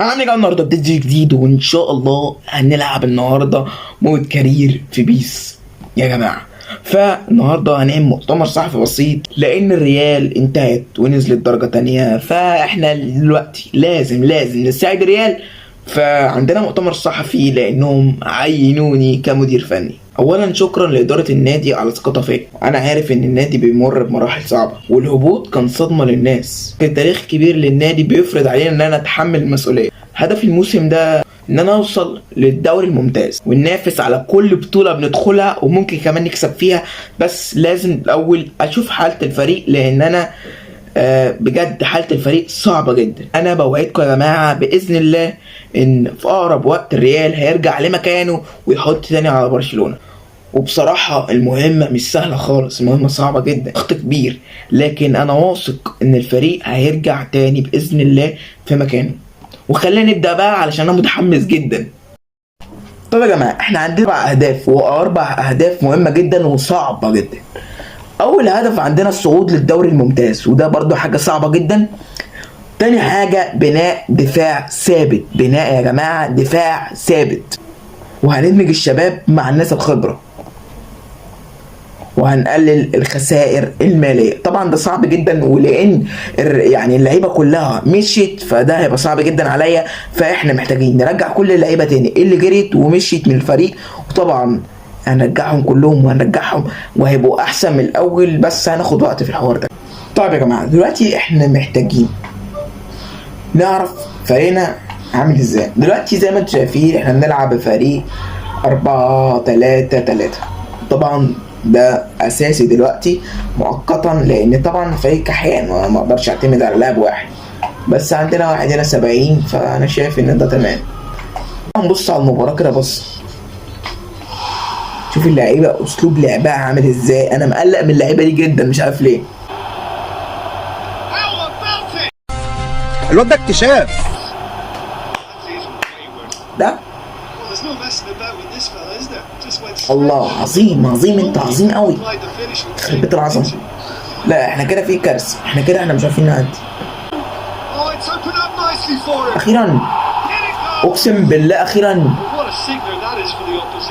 عامل ايه النهارده؟ فيديو جديد وان شاء الله هنلعب النهارده مود كارير في بيس يا جماعه. فالنهارده هنعمل مؤتمر صحفي بسيط لان الريال انتهت ونزلت درجه تانية، فاحنا دلوقتي لازم نساعد الريال. فعندنا مؤتمر صحفي لانهم عينوني كمدير فني. اولا شكرا لاداره النادي على ثقتها فيا. انا عارف ان النادي بيمر بمراحل صعبه والهبوط كان صدمه للناس، كان تاريخ كبير للنادي بيفرض علينا ان انا اتحمل المسؤوليه. هدف الموسم ده ان انا اوصل للدوري الممتاز وننافس على كل بطوله بندخلها وممكن كمان نكسب فيها، بس لازم الاول اشوف حاله الفريق لان انا بجد حالة الفريق صعبة جدا. انا بوعدكم يا جماعة باذن الله ان في اقرب وقت الريال هيرجع لمكانه ويحط تاني على برشلونة. وبصراحة المهمة مش سهلة خالص، المهمة صعبة جدا، ضغط كبير، لكن انا واثق ان الفريق هيرجع تاني باذن الله في مكانه. وخلينا نبدأ بقى علشان انا متحمس جدا. طب يا جماعة احنا عندنا 4 اهداف، و4 اهداف مهمة جدا وصعبة جدا. اول هدف عندنا الصعود للدوري الممتاز، وده برضو حاجة صعبة جدا. تاني حاجة بناء دفاع ثابت، بناء يا جماعة دفاع ثابت، وهندمج الشباب مع الناس الخبرة، وهنقلل الخسائر المالية. طبعا ده صعب جدا، ولان يعني اللعيبة كلها مشيت فده هيبقى صعب جدا عليا، فاحنا محتاجين نرجع كل اللعيبة تاني اللي جريت ومشيت من الفريق، وطبعا هنرجعهم كلهم وهنرجعهم وهيبقوا احسن من الاول، بس هناخد وقت في الحوار ده. طيب يا جماعه دلوقتي احنا محتاجين نعرف فريقنا عامل ازاي. دلوقتي زي ما انتم شايفين احنا بنلعب بفريق 4-3-3. طبعا ده اساسي دلوقتي مؤقتا لان طبعا فريق كحيان وانا ما اقدرش اعتمد على لاعب واحد، بس عندنا واحد هنا 70، فانا شايف ان ده تمام. نبص على المباراه كده، بص شوف اللعيبه اسلوب لعبها عامل ازاي. انا مقلق من اللعيبه دي جدا، مش عارف ليه. الواد ده اكتشاف. ده الله عظيم، عظيم، انت عظيم قوي، يخرب بيت العظمه. لا احنا كده في كارثه، احنا مش عارفين نعدي. اخيرا اقسم بالله اخيرا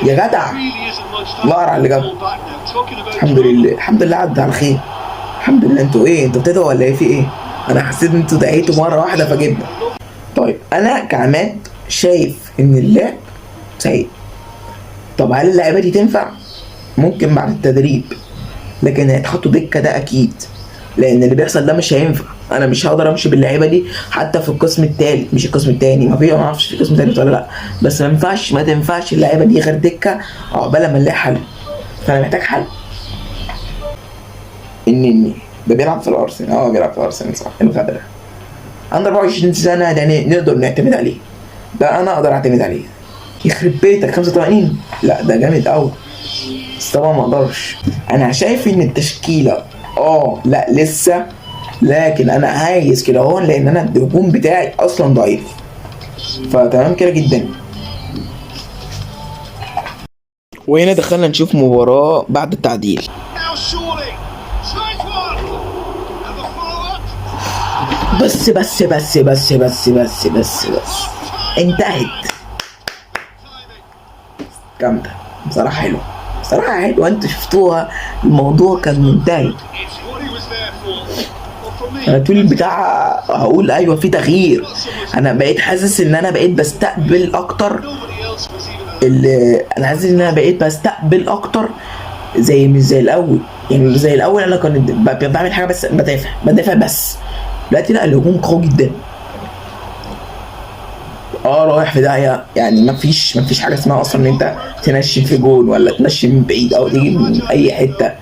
يا جدع، الله على اللي جاب. الحمد لله الحمد لله عدى على خير، الحمد لله. انتوا ايه، انتوا بتدعوا ولا ايه؟ في ايه؟ انا حسيت ان انتوا دعيتوا مره واحده فجبنا. طيب انا كعماد شايف ان اللعب سيء. طب هل اللعيبه دي تنفع؟ ممكن بعد التدريب، لكن هيتحطوا دكه ده اكيد، لان اللي بيحصل ده مش هينفع. انا مش هقدر امشي باللعيبه دي حتى في القسم الثالث، مش القسم الثاني، ما اعرفش في القسم الثالث ولا لا، بس ما تنفعش اللعيبه دي غير دكه عقبال ما نلاقي حل. فانا محتاج حل. النني ده بيلعب في الارسنال، بيلعب في الارسنال صح، الغدر عنده 24 سنه، ده نقدر نعتمد عليه، ده انا اقدر اعتمد عليه. يخرب بيتك 85، لا ده جامد قوي، بس طبعا ما اقدرش. انا شايف ان التشكيله لا لسه، لكن انا عايز كده اهو لان انا الهجوم بتاعي اصلا ضعيف، فتمام كده جدا. وهنا دخلنا نشوف مباراة بعد التعديل. بس بس بس بس بس بس بس بس انتهت. جامدة بصراحة، حلوة بصراحة، حلوة. انتوا شفتوها، الموضوع كان منتهي. انا طول البتاع هقول ايوه في تغيير. انا بقيت حاسس ان انا بقيت بستقبل اكتر، زي مش زي الاول. يعني زي الاول انا كنت بعمل حاجه بس بدافع بس. دلوقتي لا، الهجوم قوي جدا. رايح في داهيه، يعني مفيش حاجه اسمها اصلا ان انت تنشن في جول ولا تنشن من بعيد او تيجي من اي حته.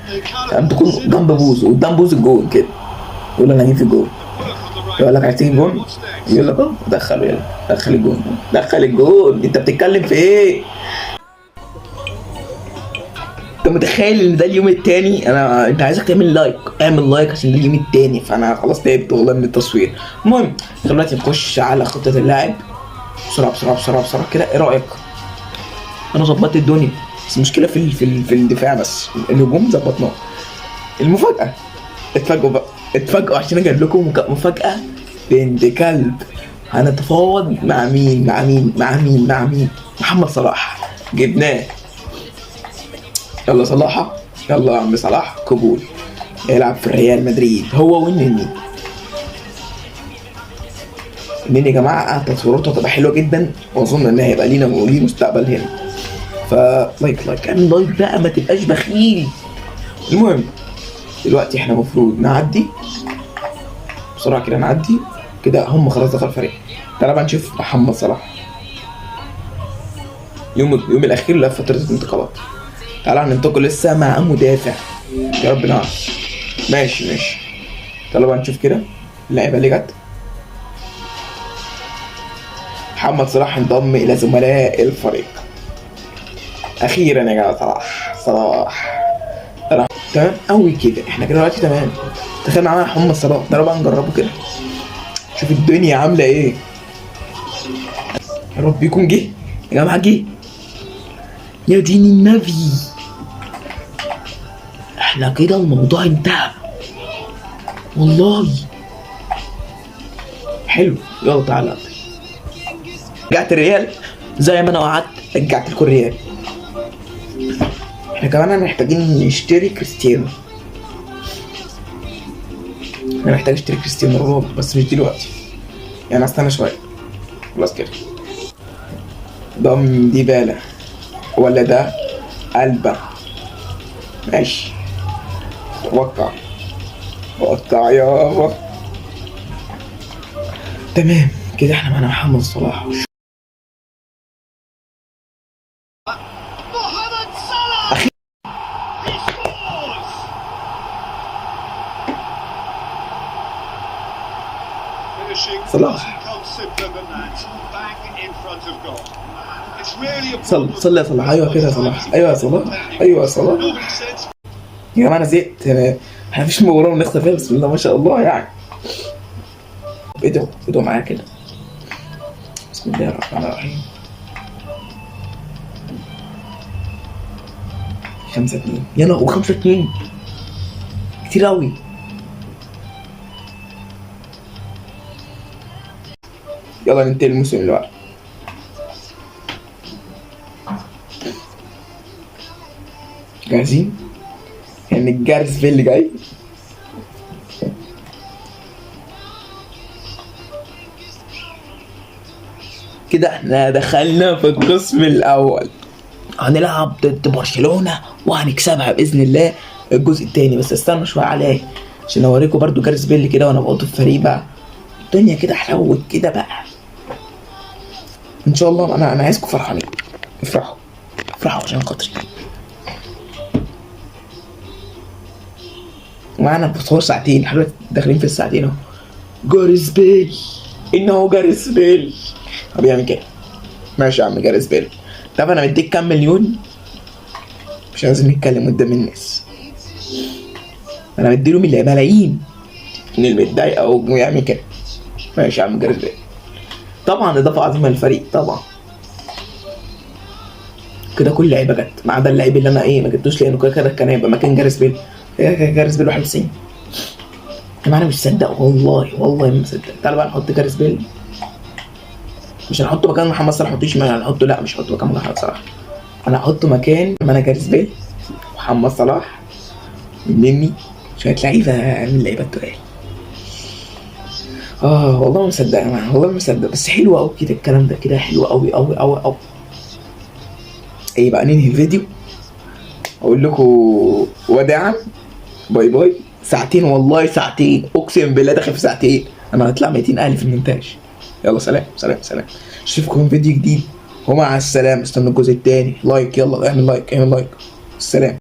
انت تكون جنب بوز قدام بوز الجول كده، يقول انا هجيب في الجول، يقول لك عايز تجيب جول، يقول لك دخله، يلا دخل الجول. انت بتتكلم في ايه؟ انت متخيل ان ده اليوم التاني؟ انت عايزك تعمل لايك، اعمل لايك عشان ده اليوم التاني، فانا خلاص تعبت والله من التصوير. المهم دلوقتي نخش على خطة اللاعب بسرعة كده. ايه رأيك؟ انا ظبطت الدنيا، بس المشكلة في الدفاع، بس الهجوم ظبطناه. المفاجأة، اتفاجئوا عشان اجيب لكم مفاجأة بنت كلب. هنتفاوض مع مين؟ محمد صلاح جبناه. يلا صلاح، يلا يا عم صلاح قبول، يلعب في الريال مدريد هو والنني. النني يا جماعه تصويراته هتبقى حلوه جدا، واظن ان هيبقى لينا وليه مستقبل هنا. لايك اعمل لايك بقى، ما تبقاش بخيل. المهم دلوقتي احنا المفروض نعدي بسرعه كده، نعدي كده، هم خلاص دخل الفريق. تعالى بقى نشوف محمد صلاح يوم الاخير لفتره الانتقالات. تعالى هننتقل لسه مع مدافع، يا رب نعرف. ماشي. تعالى بقى نشوف كده اللعيبه اللي جت. محمد صلاح انضم الى زملاء الفريق اخيرا يا جماعه. صلاح تمام قوي كده، احنا كده دلوقتي تمام. تخيل معانا محمد صلاح، تعالى بقى نجربه كده، شوف الدنيا عامله ايه. يا رب يكون جه يا جماعه، جه يا دين النبي. احنا كده الموضوع انتهى والله. حلو، يلا تعالى. رجعت الريال زي ما انا وعدت، رجعت لكم الريال. احنا كمان محتاجين نشتري كريستيانو. انا محتاج اشتري كريستيانو رونالدو بس مش دلوقتي، يعني استنى شويه. خلاص كده. ضم ديبالا ولا ده قلبه؟ ماشي. وقع يابا. تمام كده احنا معانا محمد صلاح. صلاح صل يا صلاح. ايوه كده يا صلاح، ايوه يا صلاح. يا جماعه انا زهقت، احنا مفيش مباراه بنخسر فيها بسم الله ما شاء الله يعني. ادعوا معايا كده. بسم الله الرحمن الرحيم. 5-2 يلا، و5-2 كتير اوي. يلا ننتهي الموسم اللي بعده. جاهزين؟ يعني الجارس في اللي جاي. كده احنا دخلنا في القسم الاول، هنلعب ضد برشلونة وهنكسبها باذن الله الجزء الثاني. بس استنوا شويه عليه عشان اوريكم برضو جارس بيل كده وانا بقول في الفريق بقى. الدنيا كده حلوت كده بقى ان شاء الله. انا عايزكم فرحانين، افرحوا عشان خاطري. معانا بتصور ساعتين لحد دلوقتي، داخلين في الساعتين اهو. جارس بيل، انه جارس بيل بيعمل كده. ماشي يا عم جارس بيل. طب انا مديك كام مليون؟ مش عايزين نتكلم قدام الناس. انا مديله ملايين من المتضايق او يعمل كده. ماشي يا عم جارس بيل. طبعا اضافه عظيمه للفريق طبعا. كده كل لعيبه جت ما عدا اللعيب اللي انا ما جبتوش، لانه كده كان هيبقى مكان جارس بيل. جارس بيل 91. يا انا مش مصدق والله ما مصدق. تعالى بقى نحط جارس بيل، مش هنحطه مكان محمد صلاح. مش هنحطه، لا مش هحطه مكان محمد صلاح. انا هحطه مكان ما انا جارس بيل، محمد صلاح، مني شويه لعيبه من اللعيبه التقال. والله ما مصدق يا جماعه، والله ما مصدق. بس حلو قوي كده الكلام ده، كده حلو قوي قوي قوي قوي. ايه بقى ننهي الفيديو، اقول لكم وداعا، باي باي. ساعتين والله، ساعتين اقسم بالله داخل في ساعتين. انا هطلع 200,000 في المونتاج. يلا سلام. اشوفكم فيديو جديد ومع السلامه. استنوا الجزء الثاني. لايك، يلا اعمل لايك. السلام.